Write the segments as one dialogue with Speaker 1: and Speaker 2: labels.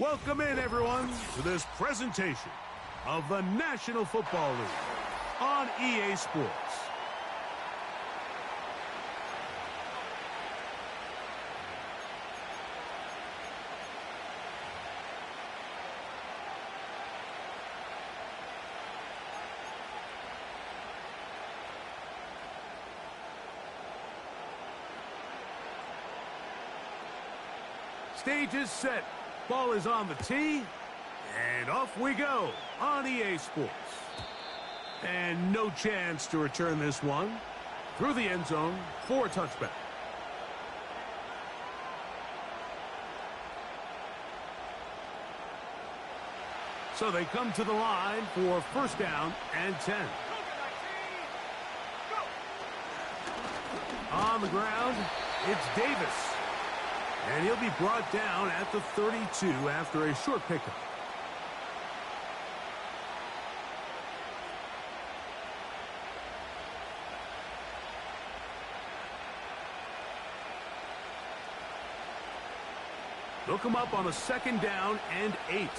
Speaker 1: Welcome in, everyone, to this presentation of the National Football League on EA Sports. Stage is set. Ball is on the tee. And off we go on EA Sports. And no chance to return this one. Through the end zone for a touchback. So they come to the line for first down and 10. On the ground, it's Davis. And he'll be brought down at the 32 after a short pickup. They'll come up on a second down and 8.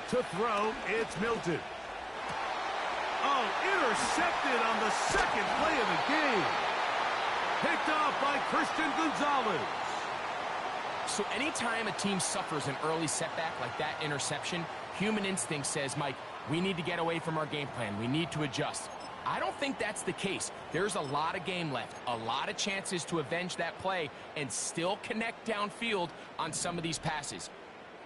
Speaker 1: To throw, it's Milton. Oh, intercepted on the second play of the game. Picked off by Christian Gonzalez.
Speaker 2: So anytime a team suffers an early setback like that interception, human instinct says, Mike, we need to get away from our game plan. We need to adjust. I don't think that's the case. There's a lot of game left, a lot of chances to avenge that play and still connect downfield on some of these passes.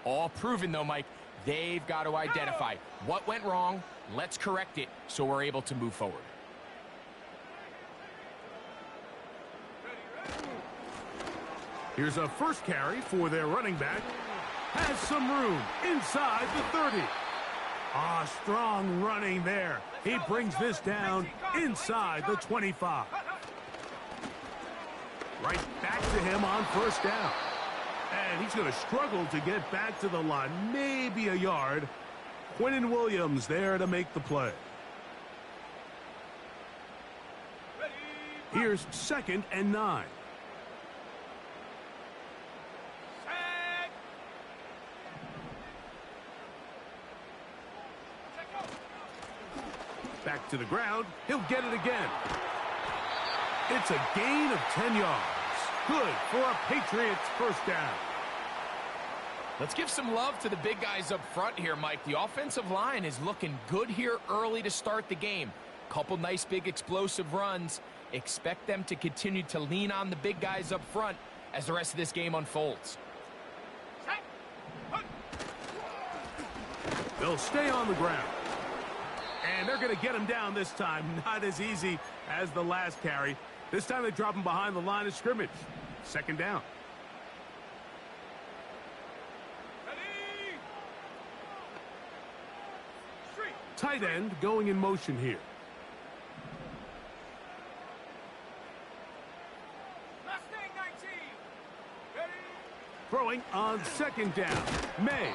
Speaker 2: All proven, though, Mike. They've got to identify what went wrong. Let's correct it so we're able to move forward.
Speaker 1: Here's a first carry for their running back. Has some room inside the 30. Ah, strong running there. He brings this down inside the 25. Right back to him on first down. And he's going to struggle to get back to the line, maybe a yard. Quinnen Williams there to make the play. Here's second and 9. Back to the ground. He'll get it again. It's a gain of 10 yards. Good for a Patriots first down.
Speaker 2: Let's give some love to the big guys up front here, Mike. The offensive line is looking good here early to start the game. Couple nice big explosive runs. Expect them to continue to lean on the big guys up front as the rest of this game unfolds.
Speaker 1: They'll stay on the ground. And they're going to get him down this time. Not as easy as the last carry. This time they drop him behind the line of scrimmage. Second down. Tight end going in motion here. Throwing on second down. May.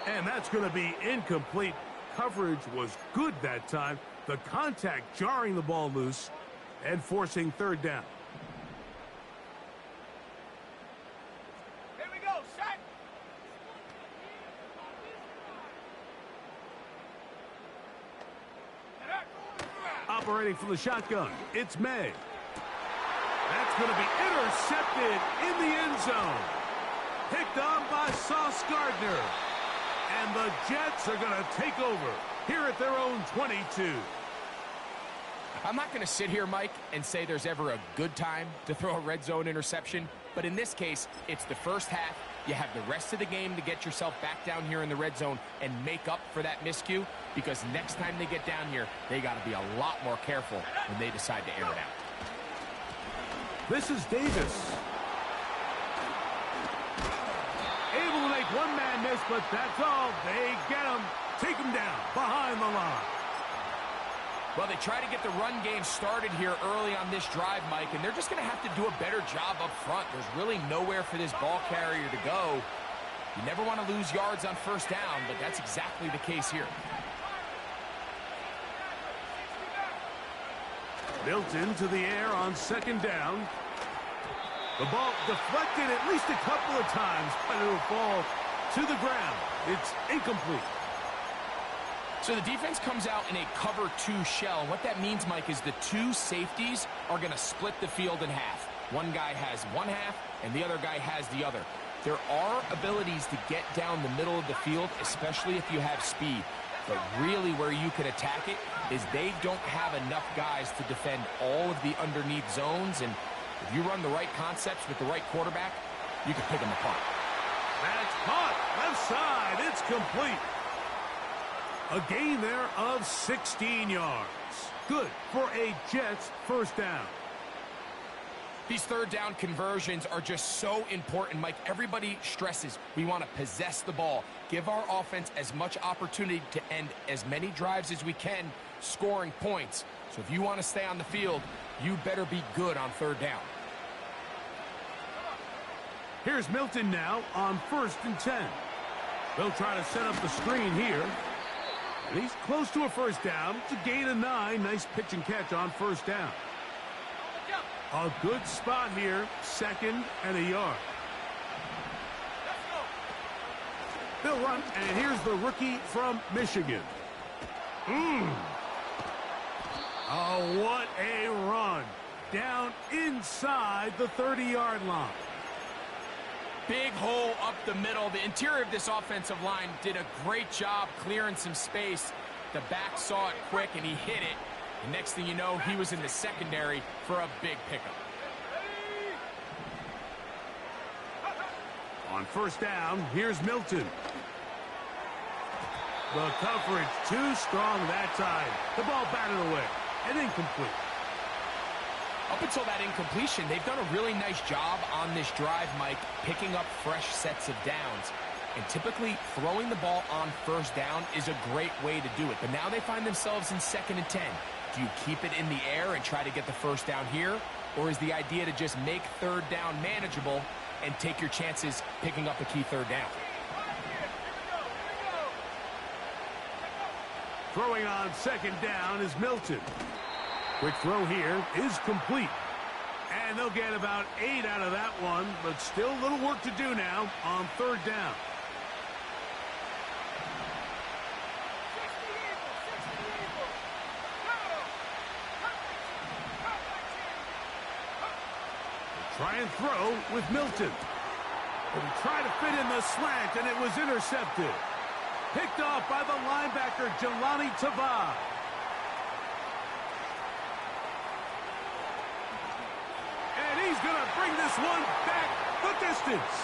Speaker 1: And that's going to be incomplete. Coverage was good that time. The contact jarring the ball loose and forcing third down.
Speaker 3: Here we go, set.
Speaker 1: Operating from the shotgun, it's May. That's going to be intercepted in the end zone. Picked up by Sauce Gardner. And the Jets are going to take over here at their own 22.
Speaker 2: I'm not going to sit here, Mike, and say there's ever a good time to throw a red zone interception. But in this case, it's the first half. You have the rest of the game to get yourself back down here in the red zone and make up for that miscue. Because next time they get down here, they got to be a lot more careful when they decide to air it out.
Speaker 1: This is Davis. Able to make one man miss, but that's all. They get him, take him down behind the line.
Speaker 2: Well, they try to get the run game started here early on this drive, Mike, and they're just going to have to do a better job up front. There's really nowhere for this ball carrier to go. You never want to lose yards on first down, but that's exactly the case here.
Speaker 1: Built into the air on second down. The ball deflected at least a couple of times, but it will fall to the ground. It's incomplete.
Speaker 2: So the defense comes out in a cover 2 shell. What that means, Mike, is the 2 safeties are going to split the field in half. One guy has one half, and the other guy has the other. There are abilities to get down the middle of the field, especially if you have speed. But really where you can attack it is they don't have enough guys to defend all of the underneath zones. And if you run the right concepts with the right quarterback, you can pick them apart.
Speaker 1: That's caught. Left side. It's complete. A gain there of 16 yards. Good for a Jets first down.
Speaker 2: These third down conversions are just so important, Mike. Everybody stresses we want to possess the ball, give our offense as much opportunity to end as many drives as we can, scoring points. So if you want to stay on the field, you better be good on third down.
Speaker 1: Here's Milton now on 1st and 10. They'll try to set up the screen here. And he's close to a first down. It's a gain of 9. Nice pitch and catch on first down. A good spot here, 2nd and a yard. They'll run, and here's the rookie from Michigan. Oh, what a run. Down inside the 30-yard line.
Speaker 2: Big hole up the middle. The interior of this offensive line did a great job clearing some space. The back saw it quick, and he hit it. And next thing you know, he was in the secondary for a big pickup.
Speaker 1: On first down, here's Milton. The coverage too strong that time. The ball batted away and incomplete.
Speaker 2: Up until that incompletion, they've done a really nice job on this drive, Mike, picking up fresh sets of downs. And typically, throwing the ball on first down is a great way to do it. But now they find themselves in 2nd and 10. Do you keep it in the air and try to get the first down here? Or is the idea to just make third down manageable and take your chances picking up a key third down?
Speaker 1: Throwing on 2nd down is Milton. Quick throw here is complete. And they'll get about 8 out of that one, but still a little work to do now on third down. Try and throw with Milton. But he tried to fit in the slant, and it was intercepted. Picked off by the linebacker, Jelani Tavai. And he's going to bring this one back the distance.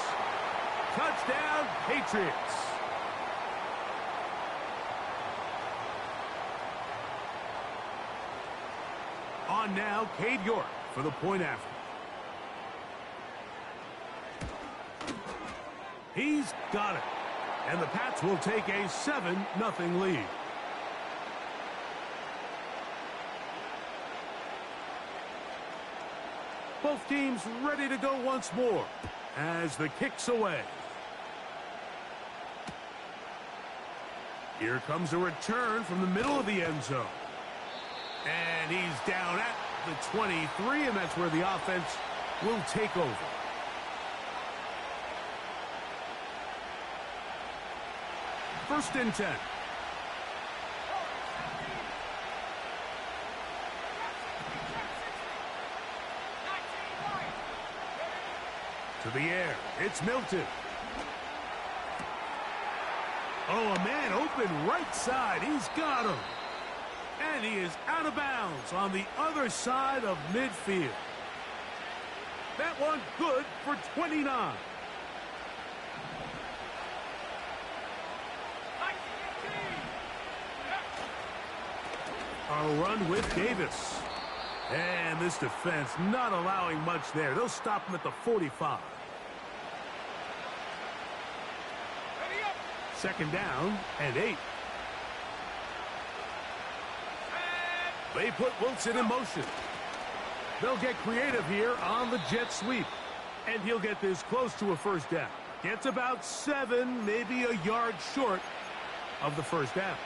Speaker 1: Touchdown, Patriots. On now, Cade York for the point after. He's got it. And the Pats will take a 7-0 lead. Both teams ready to go once more as the kick's away. Here comes a return from the middle of the end zone. And he's down at the 23, and that's where the offense will take over. First and 10. To the air. It's Milton. Oh, a man open right side. He's got him. And he is out of bounds on the other side of midfield. That one good for 29. A run with Davis. And this defense not allowing much there. They'll stop him at the 45. Second down and 8. They put Wilson in motion. They'll get creative here on the jet sweep. And he'll get this close to a first down. Gets about 7, maybe a yard short of the first down.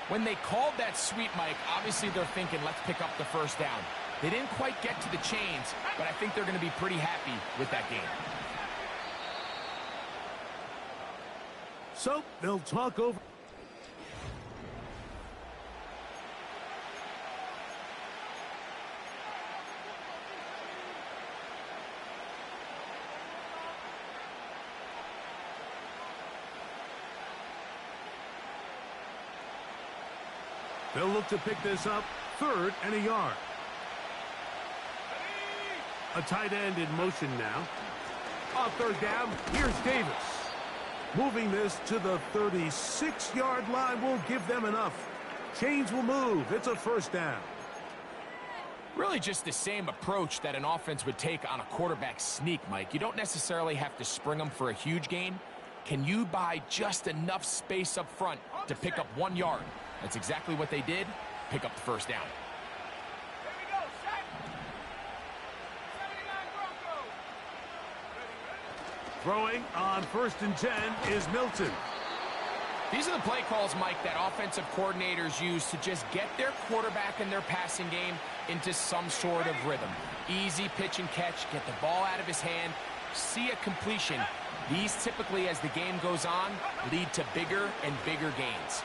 Speaker 2: When they called that sweep, Mike, obviously they're thinking, let's pick up the first down. They didn't quite get to the chains, but I think they're going to be pretty happy with that game.
Speaker 1: So they'll talk over. They'll look to pick this up, 3rd and a yard. A tight end in motion now. On 3rd down, here's Davis. Moving this to the 36-yard line will give them enough. Chains will move. It's a 1st down.
Speaker 2: Really just the same approach that an offense would take on a quarterback sneak, Mike. You don't necessarily have to spring them for a huge gain. Can you buy just enough space up front to pick up 1 yard? That's exactly what they did. Pick up the 1st down.
Speaker 1: Throwing on 1st and 10 is Milton.
Speaker 2: These are the play calls, Mike, that offensive coordinators use to just get their quarterback and their passing game into some sort of rhythm. Easy pitch and catch, get the ball out of his hand, see a completion. These typically, as the game goes on, lead to bigger and bigger gains.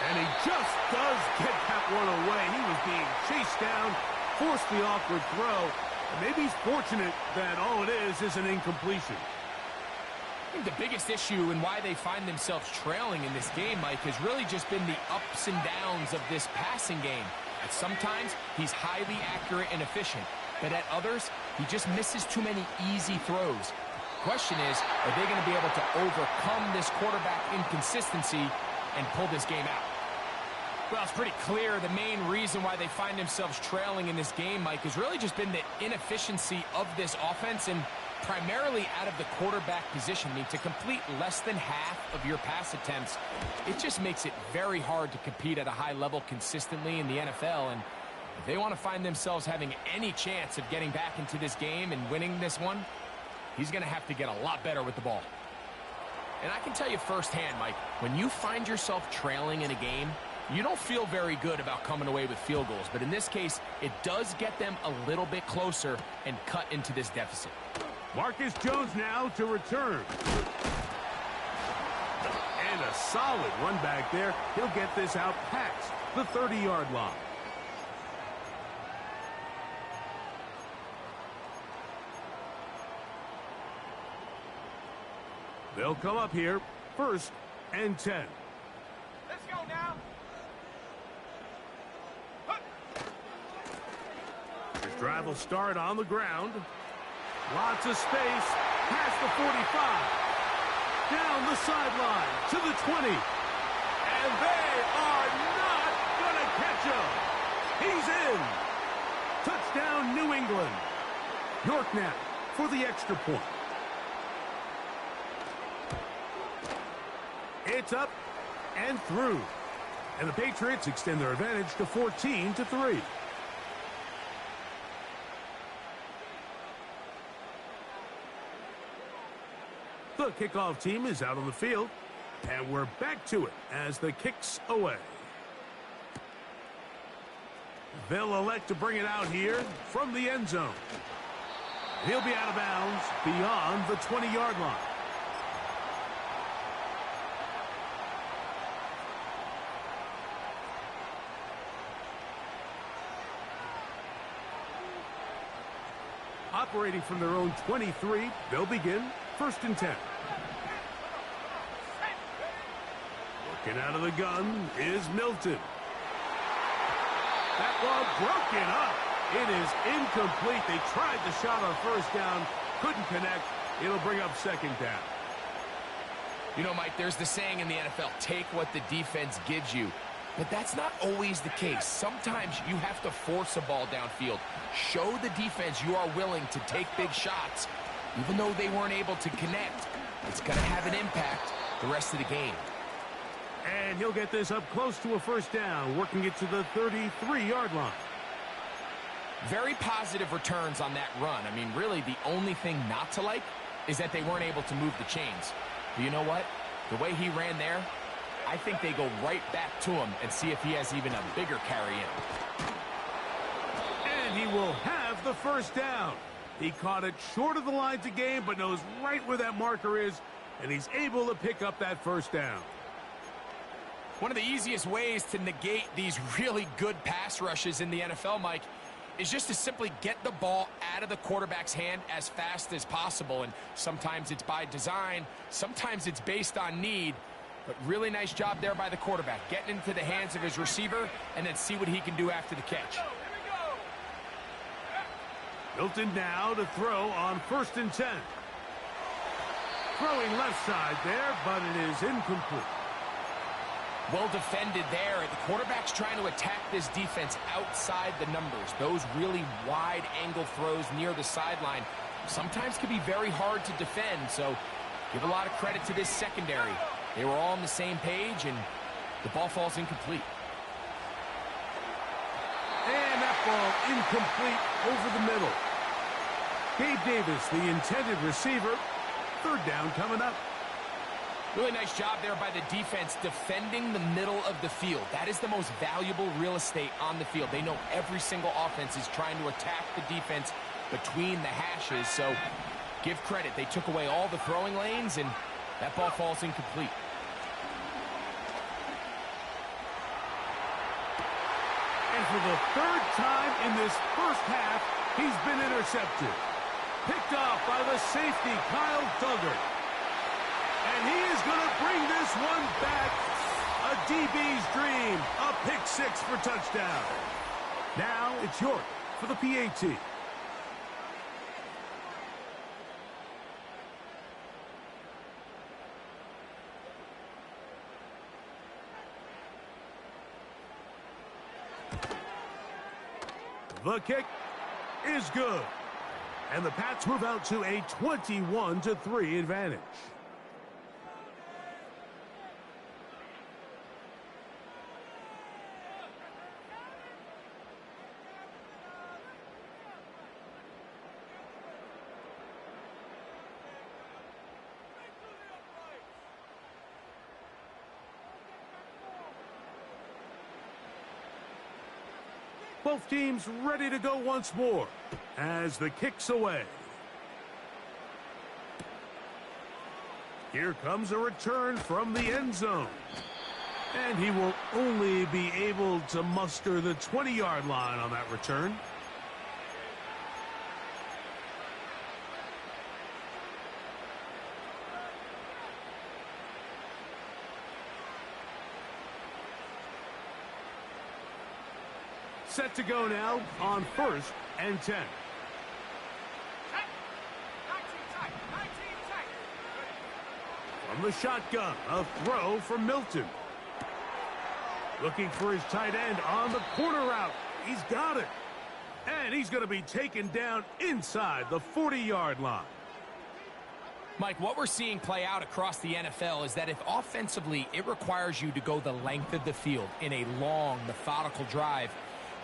Speaker 1: And he just does get that one away. He was being chased down, forced the awkward throw. And maybe he's fortunate that all it is an incompletion.
Speaker 2: I think the biggest issue and why they find themselves trailing in this game, Mike, has really just been the ups and downs of this passing game. At sometimes, he's highly accurate and efficient, but at others, he just misses too many easy throws. Question is, are they going to be able to overcome this quarterback inconsistency and pull this game out? Well, it's pretty clear the main reason why they find themselves trailing in this game, Mike, has really just been the inefficiency of this offense and primarily out of the quarterback position. I mean, to complete less than half of your pass attempts, it just makes it very hard to compete at a high level consistently in the NFL. And if they want to find themselves having any chance of getting back into this game and winning this one, he's going to have to get a lot better with the ball. And I can tell you firsthand, Mike, when you find yourself trailing in a game, you don't feel very good about coming away with field goals. But in this case, it does get them a little bit closer and cut into this deficit.
Speaker 1: Marcus Jones now to return. And a solid run back there. He'll get this out past the 30-yard line. They'll come up here, 1st and 10.
Speaker 3: Let's go now.
Speaker 1: This drive will start on the ground. Lots of space, past the 45. Down the sideline to the 20. And they are not going to catch him. He's in. Touchdown, New England. York now for the extra point. It's up and through. And the Patriots extend their advantage to 14-3. The kickoff team is out on the field. And we're back to it as the kick's away. They'll elect to bring it out here from the end zone. He'll be out of bounds beyond the 20-yard line. Operating from their own 23, they'll begin 1st and 10. Looking out of the gun is Milton. That ball broken up. It is incomplete. They tried the shot on 1st down, couldn't connect. It'll bring up 2nd down.
Speaker 2: You know, Mike, there's the saying in the NFL, take what the defense gives you. But that's not always the case. Sometimes you have to force a ball downfield. Show the defense you are willing to take big shots, even though they weren't able to connect. It's going to have an impact the rest of the game.
Speaker 1: And he'll get this up close to a 1st down, working it to the 33-yard line.
Speaker 2: Very positive returns on that run. I mean, really, the only thing not to like is that they weren't able to move the chains. But you know what? The way he ran there, I think they go right back to him and see if he has even a bigger carry in him.
Speaker 1: And he will have the first down. He caught it short of the line to gain, but knows right where that marker is, and he's able to pick up that first down.
Speaker 2: One of the easiest ways to negate these really good pass rushes in the NFL, Mike, is just to simply get the ball out of the quarterback's hand as fast as possible. And sometimes it's by design, sometimes it's based on need. But really nice job there by the quarterback, getting into the hands of his receiver and then see what he can do after the catch.
Speaker 1: Milton now to throw on 1st and 10. Throwing left side there, but it is incomplete.
Speaker 2: Well defended there. The quarterback's trying to attack this defense outside the numbers. Those really wide angle throws near the sideline sometimes can be very hard to defend. So give a lot of credit to this secondary. They were all on the same page, and the ball falls incomplete.
Speaker 1: And that ball incomplete over the middle. Gabe Davis, the intended receiver. 3rd down coming up.
Speaker 2: Really nice job there by the defense defending the middle of the field. That is the most valuable real estate on the field. They know every single offense is trying to attack the defense between the hashes. So give credit. They took away all the throwing lanes, and that ball falls incomplete.
Speaker 1: And for the 3rd time in this first half, he's been intercepted. Picked off by the safety, Kyle Duggar. And he is going to bring this one back. A DB's dream. A pick 6 for touchdown. Now it's York for the PAT. The kick is good. And the Pats move out to a 21-3 advantage. Both teams ready to go once more as the kick's away. Here comes a return from the end zone. And he will only be able to muster the 20-yard line on that return. Set to go now on 1st and 10. From the shotgun, a throw from Milton. Looking for his tight end on the corner route. He's got it. And he's going to be taken down inside the 40-yard line.
Speaker 2: Mike, what we're seeing play out across the NFL is that if offensively it requires you to go the length of the field in a long, methodical drive,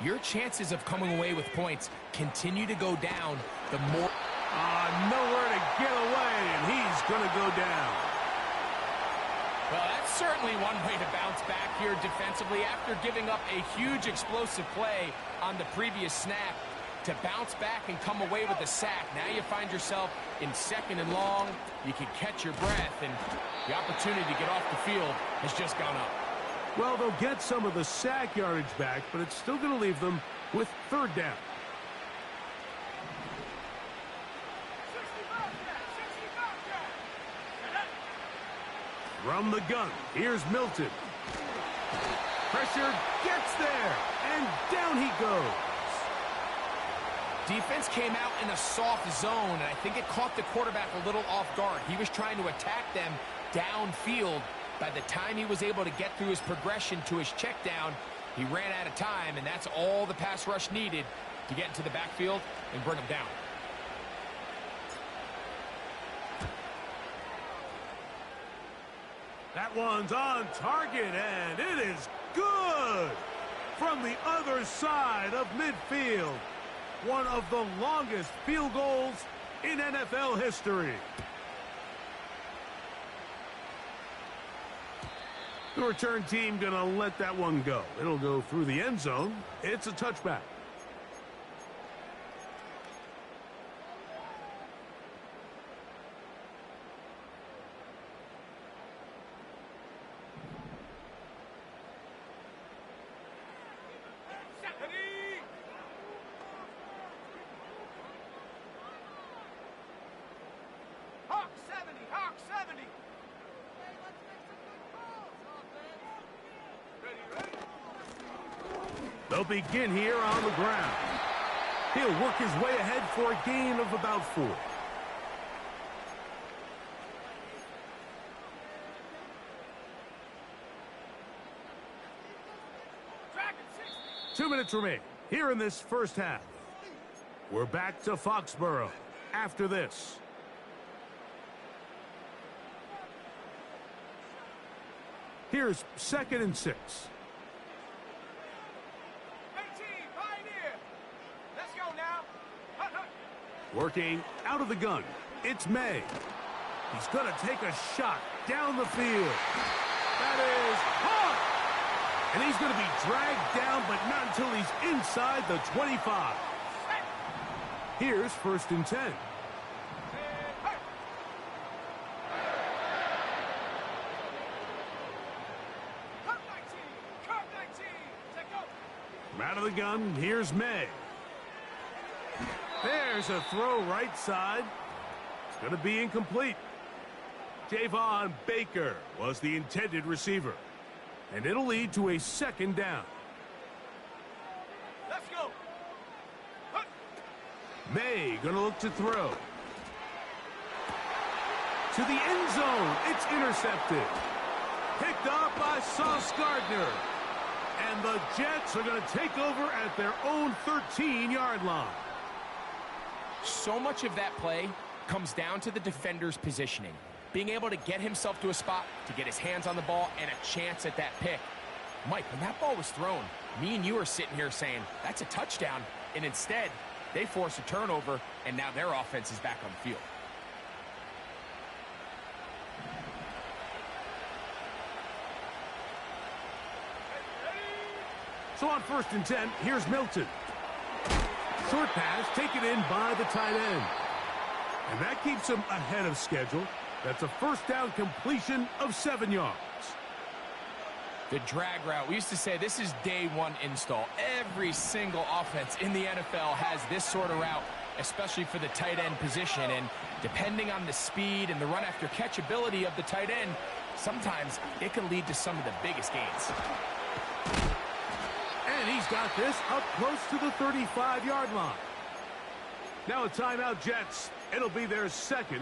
Speaker 2: your chances of coming away with points continue to go down the more...
Speaker 1: Nowhere to get away, and he's going to go down.
Speaker 2: Well, that's certainly one way to bounce back here defensively after giving up a huge explosive play on the previous snap. To bounce back and come away with a sack. Now you find yourself in 2nd and long. You can catch your breath, and the opportunity to get off the field has just gone up.
Speaker 1: Well, they'll get some of the sack yardage back, but it's still going to leave them with 3rd down. From the gun, here's Milton. Pressure gets there, and down he goes.
Speaker 2: Defense came out in a soft zone, and I think it caught the quarterback a little off guard. He was trying to attack them downfield. By the time he was able to get through his progression to his check down, he ran out of time, and that's all the pass rush needed to get into the backfield and bring him down.
Speaker 1: That one's on target, and it is good from the other side of midfield. One of the longest field goals in NFL history. The return team going to let that one go. It'll go through the end zone. It's a touchback.
Speaker 3: Hawk 70, Hawk 70.
Speaker 1: They'll begin here on the ground. He'll work his way ahead for a gain of about 4.
Speaker 3: Dragon 60.
Speaker 1: 2 minutes remain here in this first half. We're back to Foxborough after this. Here's 2nd and 6.
Speaker 3: 18, Pioneer. Let's go now. Hut, hut.
Speaker 1: Working out of the gun. It's May. He's going to take a shot down the field. That is hard. And he's going to be dragged down, but not until he's inside the 25. Here's 1st and 10. From out of the gun, here's May. There's a throw right side. It's going to be incomplete. Javon Baker was the intended receiver. And it'll lead to a 2nd down.
Speaker 3: Let's go. Hut.
Speaker 1: May going to look to throw. To the end zone. It's intercepted. Picked up by Sauce Gardner. And the Jets are going to take over at their own 13-yard line.
Speaker 2: So much of that play comes down to the defender's positioning. Being able to get himself to a spot, to get his hands on the ball, and a chance at that pick. Mike, when that ball was thrown, me and you are sitting here saying, that's a touchdown. And instead, they force a turnover, and now their offense is back on the field.
Speaker 1: So on 1st and 10, here's Milton. Short pass taken in by the tight end. And that keeps him ahead of schedule. That's a 1st down completion of 7 yards.
Speaker 2: The drag route. We used to say this is day 1 install. Every single offense in the NFL has this sort of route, especially for the tight end position. And depending on the speed and the run after catch ability of the tight end, sometimes it can lead to some of the biggest gains.
Speaker 1: And he's got this up close to the 35-yard line. Now a timeout, Jets. It'll be their 2nd,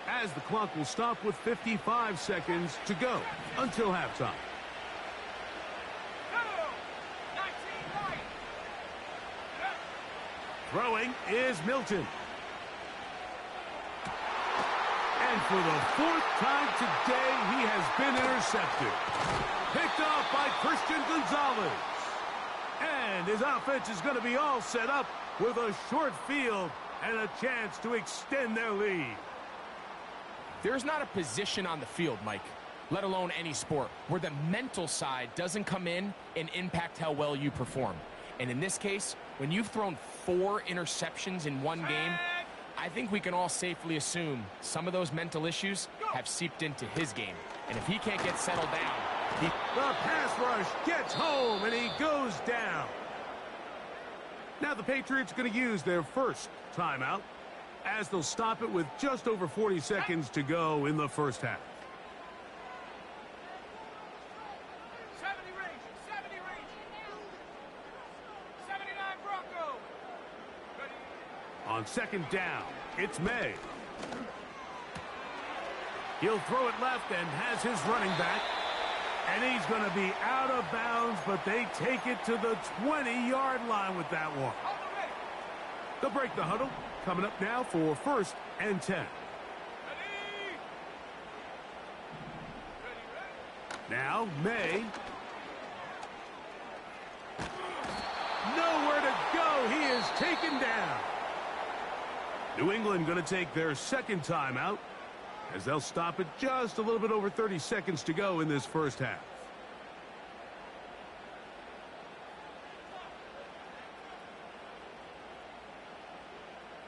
Speaker 1: as the clock will stop with 55 seconds to go until halftime. Throwing is Milton. And for the 4th time today, he has been intercepted. Picked off by Christian Gonzalez. And his offense is going to be all set up with a short field and a chance to extend their lead.
Speaker 2: There's not a position on the field, Mike, let alone any sport, where the mental side doesn't come in and impact how well you perform. And in this case, when you've thrown 4 interceptions in one game, I think we can all safely assume some of those mental issues have seeped into his game. And if he can't get settled down,
Speaker 1: the pass rush gets home, and he goes down. Now the Patriots are going to use their 1st timeout, as they'll stop it with just over 40 seconds to go in the first half.
Speaker 3: 70 range, 70 range. 79 Bronco. Ready.
Speaker 1: On 2nd down, it's May. He'll throw it left and has his running back. And he's going to be out of bounds, but they take it to the 20-yard line with that one. They'll break the huddle. Coming up now for 1st and 10. Now, May. Nowhere to go. He is taken down. New England going to take their 2nd timeout, as they'll stop it just a little bit over 30 seconds to go in this first half.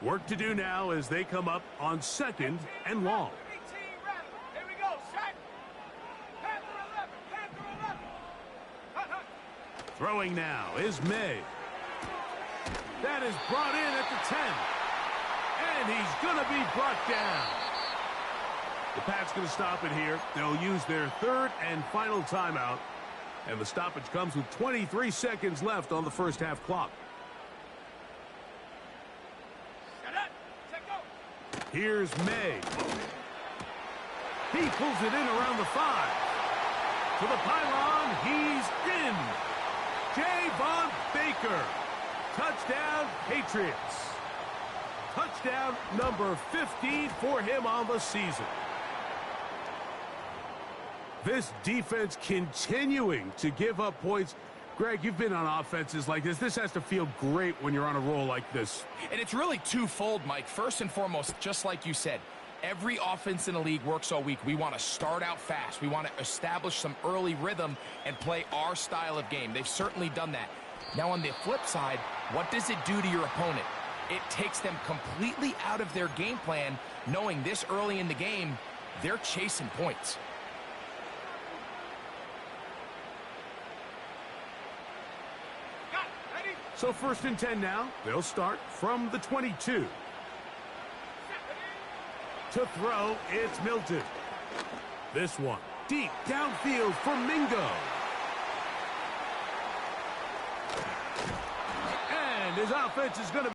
Speaker 1: Work to do now as they come up on 2nd and long.
Speaker 3: Here we go, set. Panther 11, Panther 11.
Speaker 1: Throwing now is May. That is brought in at the 10. And he's going to be brought down. The Pats going to stop it here. They'll use their 3rd and final timeout. And the stoppage comes with 23 seconds left on the first half clock. Here's May. He pulls it in around the 5. To the pylon, he's in. Javon Baker. Touchdown, Patriots. Touchdown number 15 for him on the season. This defense continuing to give up points. Greg, you've been on offenses like this. This has to feel great when you're on a roll like this.
Speaker 2: And it's really twofold, Mike. First and foremost, just like you said, every offense in the league works all week. We want to start out fast. We want to establish some early rhythm and play our style of game. They've certainly done that. Now, on the flip side, what does it do to your opponent? It takes them completely out of their game plan, knowing this early in the game, they're chasing points.
Speaker 1: So 1st and 10 now. They'll start from the 22. To throw, it's Milton. This one, deep downfield for Mingo. And his offense is going to